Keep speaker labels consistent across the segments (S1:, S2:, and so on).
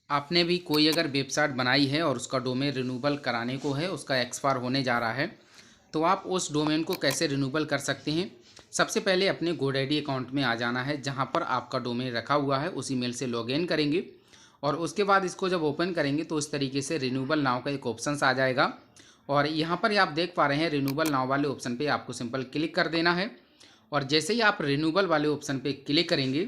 S1: आपने भी कोई अगर वेबसाइट बनाई है और उसका डोमेन रिन्यूएबल कराने को है, उसका एक्सपायर होने जा रहा है, तो आप उस डोमेन को कैसे रिन्यूएबल कर सकते हैं। सबसे पहले अपने गोडैडी अकाउंट में आ जाना है, जहां पर आपका डोमेन रखा हुआ है उस ईमेल से लॉगिन करेंगे और उसके बाद इसको जब ओपन करेंगे तो इस तरीके से रिन्यूएबल नाउ का एक ऑप्शन आ जाएगा। और यहाँ पर आप देख पा रहे हैं रिन्यूएबल नाउ वाले ऑप्शन पे आपको सिंपल क्लिक कर देना है। और जैसे ही आप रिन्यूएबल वाले ऑप्शन पे क्लिक करेंगे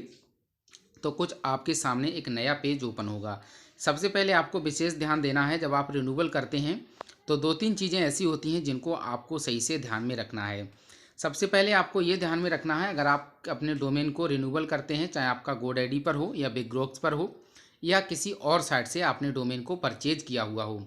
S1: तो कुछ आपके सामने एक नया पेज ओपन होगा। सबसे पहले आपको विशेष ध्यान देना है, जब आप रिन्यूअल करते हैं तो दो तीन चीज़ें ऐसी होती हैं जिनको आपको सही से ध्यान में रखना है। सबसे पहले आपको ये ध्यान में रखना है, अगर आप अपने डोमेन को रिन्यूअल करते हैं, चाहे आपका गोडैडी पर हो या बिगग्रॉक्स पर हो या किसी और साइट से आपने डोमेन को परचेज किया हुआ हो,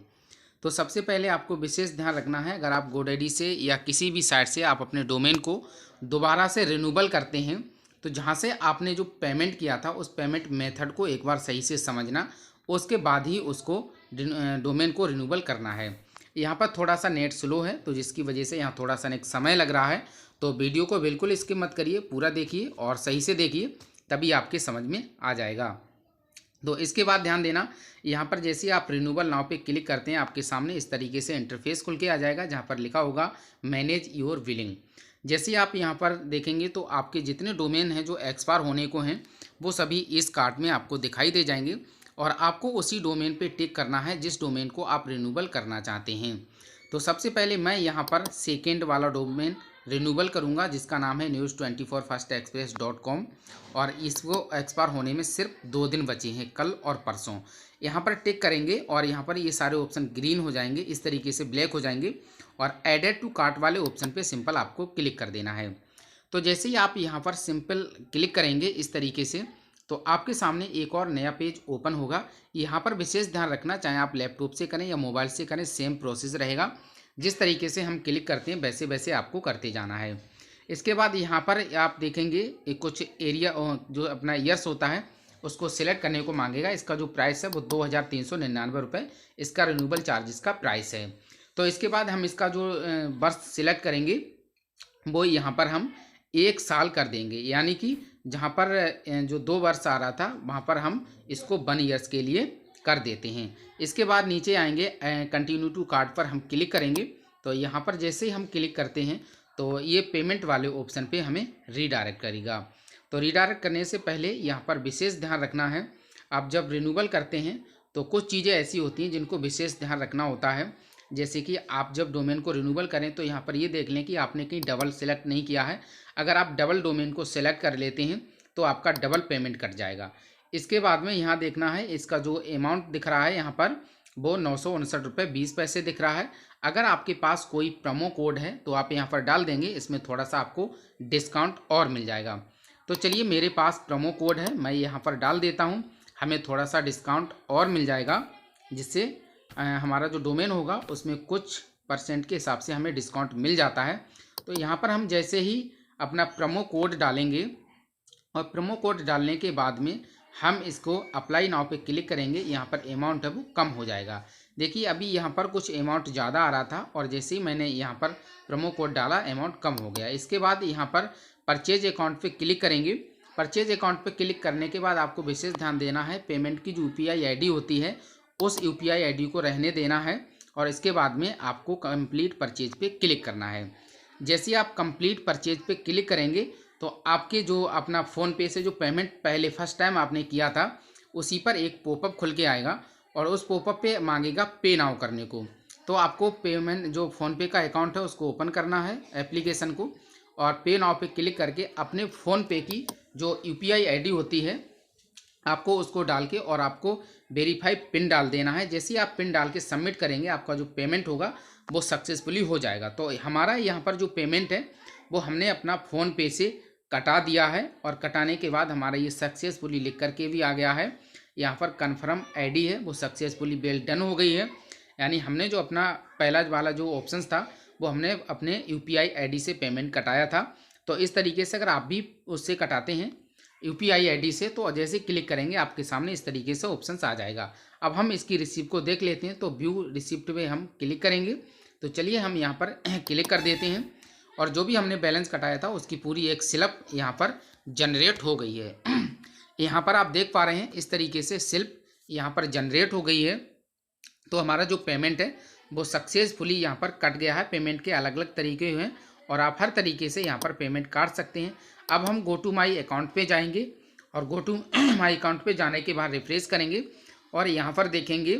S1: तो सबसे पहले आपको विशेष ध्यान रखना है, अगर आप गोडैडी से या किसी भी साइट से आप अपने डोमेन को दोबारा से रिन्यूअल करते हैं, तो जहाँ से आपने जो पेमेंट किया था उस पेमेंट मेथड को एक बार सही से समझना, उसके बाद ही उसको डोमेन को रिन्यूअल करना है। यहाँ पर थोड़ा सा नेट स्लो है, तो जिसकी वजह से यहाँ थोड़ा सा एक समय लग रहा है, तो वीडियो को बिल्कुल स्किप मत करिए, पूरा देखिए और सही से देखिए, तभी आपके समझ में आ जाएगा। तो इसके बाद ध्यान देना, यहाँ पर जैसे आप रिन्यूअबल नाउ पे क्लिक करते हैं आपके सामने इस तरीके से इंटरफेस खुल के आ जाएगा, जहाँ पर लिखा होगा मैनेज योर बिलिंग। जैसे आप यहाँ पर देखेंगे तो आपके जितने डोमेन हैं जो एक्सपायर होने को हैं वो सभी इस कार्ट में आपको दिखाई दे जाएंगे और आपको उसी डोमेन पे टिक करना है जिस डोमेन को आप रिन्यूअल करना चाहते हैं। तो सबसे पहले मैं यहाँ पर सेकेंड वाला डोमेन रिन्यूअल करूँगा, जिसका नाम है news24firstexpress.com, और इसको एक्सपायर होने में सिर्फ 2 दिन बचे हैं, कल और परसों। यहाँ पर टिक करेंगे और यहाँ पर ये सारे ऑप्शन ग्रीन हो जाएंगे, इस तरीके से ब्लैक हो जाएंगे और एडेड टू कार्ट वाले ऑप्शन पे सिंपल आपको क्लिक कर देना है। तो जैसे ही आप यहाँ पर सिंपल क्लिक करेंगे इस तरीके से, तो आपके सामने एक और नया पेज ओपन होगा। यहाँ पर विशेष ध्यान रखना, चाहे आप लैपटॉप से करें या मोबाइल से करें, सेम प्रोसेस रहेगा। जिस तरीके से हम क्लिक करते हैं वैसे वैसे आपको करते जाना है। इसके बाद यहाँ पर आप देखेंगे कुछ एरिया जो अपना ईयर्स होता है उसको सिलेक्ट करने को मांगेगा। इसका जो प्राइस है वो 2399 रुपये इसका रिन्यूएबल चार्जेस का प्राइस है। तो इसके बाद हम इसका जो बर्थ सिलेक्ट करेंगे वो यहाँ पर हम 1 साल कर देंगे, यानी कि जहाँ पर जो 2 वर्ष आ रहा था वहाँ पर हम इसको 1 ईयर्स के लिए कर देते हैं। इसके बाद नीचे आएंगे कंटिन्यू टू कार्ट पर हम क्लिक करेंगे। तो यहाँ पर जैसे ही हम क्लिक करते हैं तो ये पेमेंट वाले ऑप्शन पे हमें रीडायरेक्ट करेगा। तो रीडायरेक्ट करने से पहले यहाँ पर विशेष ध्यान रखना है, आप जब रिन्यूअल करते हैं तो कुछ चीज़ें ऐसी होती हैं जिनको विशेष ध्यान रखना होता है। जैसे कि आप जब डोमेन को रिन्यूअल करें तो यहाँ पर ये देख लें कि आपने कहीं डबल सेलेक्ट नहीं किया है। अगर आप डबल डोमेन को सेलेक्ट कर लेते हैं तो आपका डबल पेमेंट कट जाएगा। इसके बाद में यहाँ देखना है, इसका जो अमाउंट दिख रहा है यहाँ पर वो 959.20 दिख रहा है। अगर आपके पास कोई प्रोमो कोड है तो आप यहाँ पर डाल देंगे, इसमें थोड़ा सा आपको डिस्काउंट और मिल जाएगा। तो चलिए मेरे पास प्रोमो कोड है, मैं यहाँ पर डाल देता हूँ, हमें थोड़ा सा डिस्काउंट और मिल जाएगा, जिससे हमारा जो डोमेन होगा उसमें कुछ % के हिसाब से हमें डिस्काउंट मिल जाता है। तो यहाँ पर हम जैसे ही अपना प्रोमो कोड डालेंगे और प्रोमो कोड डालने के बाद में हम इसको अप्लाई नाउ पे क्लिक करेंगे, यहाँ पर अमाउंट है वो कम हो जाएगा। देखिए अभी यहाँ पर कुछ अमाउंट ज़्यादा आ रहा था और जैसे ही मैंने यहाँ पर प्रोमो कोड डाला अमाउंट कम हो गया। इसके बाद यहाँ पर परचेज अकाउंट पे क्लिक करेंगे। परचेज अकाउंट पे क्लिक करने के बाद आपको विशेष ध्यान देना है, पेमेंट की जो UPI ID होती है उस UPI ID को रहने देना है और इसके बाद में आपको कंप्लीट परचेज पे क्लिक करना है। जैसे आप कंप्लीट परचेज पे क्लिक करेंगे तो आपके जो अपना फ़ोनपे से जो पेमेंट पहले फर्स्ट टाइम आपने किया था उसी पर एक पॉपअप खुल के आएगा और उस पॉपअप पे मांगेगा पे नाउ करने को। तो आपको पेमेंट जो फ़ोनपे का अकाउंट है उसको ओपन करना है एप्लीकेशन को, और पे नाउ पे क्लिक करके अपने फ़ोनपे की जो UPI ID होती है आपको उसको डाल के और आपको वेरीफाई पिन डाल देना है। जैसे ही आप पिन डाल के सबमिट करेंगे आपका जो पेमेंट होगा वो सक्सेसफुली हो जाएगा। तो हमारा यहाँ पर जो पेमेंट है वो हमने अपना फ़ोनपे से कटा दिया है और कटाने के बाद हमारा ये सक्सेसफुली लिख करके भी आ गया है। यहाँ पर कन्फर्म ID है वो सक्सेसफुली वेल डन हो गई है, यानी हमने जो अपना पहला वाला जो ऑप्शन था वो हमने अपने UPI ID से पेमेंट कटाया था। तो इस तरीके से अगर आप भी उससे कटाते हैं UPI ID से तो जैसे क्लिक करेंगे आपके सामने इस तरीके से ऑप्शन आ जाएगा। अब हम इसकी रिसिप्ट को देख लेते हैं, तो व्यू रिसिप्ट में हम क्लिक करेंगे। तो चलिए हम यहाँ पर क्लिक कर देते हैं और जो भी हमने बैलेंस कटाया था उसकी पूरी एक स्लिप यहाँ पर जनरेट हो गई है। यहाँ पर आप देख पा रहे हैं इस तरीके से स्लिप यहाँ पर जनरेट हो गई है। तो हमारा जो पेमेंट है वो सक्सेसफुली यहाँ पर कट गया है। पेमेंट के अलग अलग तरीके हैं और आप हर तरीके से यहाँ पर पेमेंट काट सकते हैं। अब हम गो टू माई अकाउंट पे जाएंगे और गो टू माई अकाउंट पे जाने के बाद रिफ्रेश करेंगे और यहाँ पर देखेंगे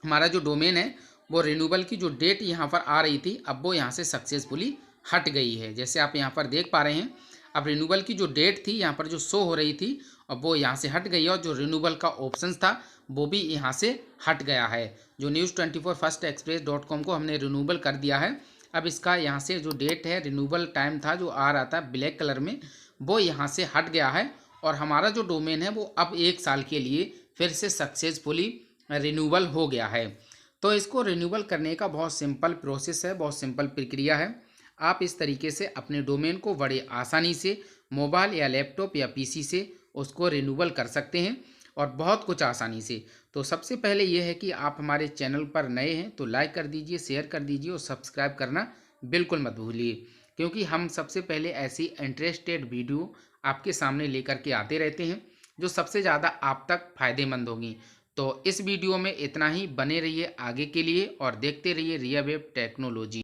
S1: हमारा जो डोमेन है वो रिन्यूअल की जो डेट यहाँ पर आ रही थी अब वो यहाँ से सक्सेसफुली हट गई है। जैसे आप यहाँ पर देख पा रहे हैं, अब रिन्यूअल की जो डेट थी यहाँ पर जो शो हो रही थी अब वो यहाँ से हट गई है और जो रिन्यूअल का ऑप्शन था वो भी यहाँ से हट गया है। जो News24 firstexpress.com को हमने रिन्यूअल कर दिया है। अब इसका यहाँ से जो डेट है, रिन्यूअल टाइम था जो आ रहा था ब्लैक कलर में, वो यहाँ से हट गया है और हमारा जो डोमेन है वो अब 1 साल के लिए फिर से सक्सेसफुली रिन्यूअल हो गया है। तो इसको रिन्यूअल करने का बहुत सिंपल प्रोसेस है, बहुत सिंपल प्रक्रिया है। आप इस तरीके से अपने डोमेन को बड़े आसानी से मोबाइल या लैपटॉप या पीसी से उसको रिन्यूअल कर सकते हैं और बहुत कुछ आसानी से। तो सबसे पहले यह है कि आप हमारे चैनल पर नए हैं तो लाइक कर दीजिए, शेयर कर दीजिए और सब्सक्राइब करना बिल्कुल मत भूलिए, क्योंकि हम सबसे पहले ऐसी इंटरेस्टेड वीडियो आपके सामने लेकर के आते रहते हैं जो सबसे ज़्यादा आप तक फ़ायदेमंद होगी। तो इस वीडियो में इतना ही। बने रहिए आगे के लिए और देखते रहिए रिया वेब टेक्नोलॉजी।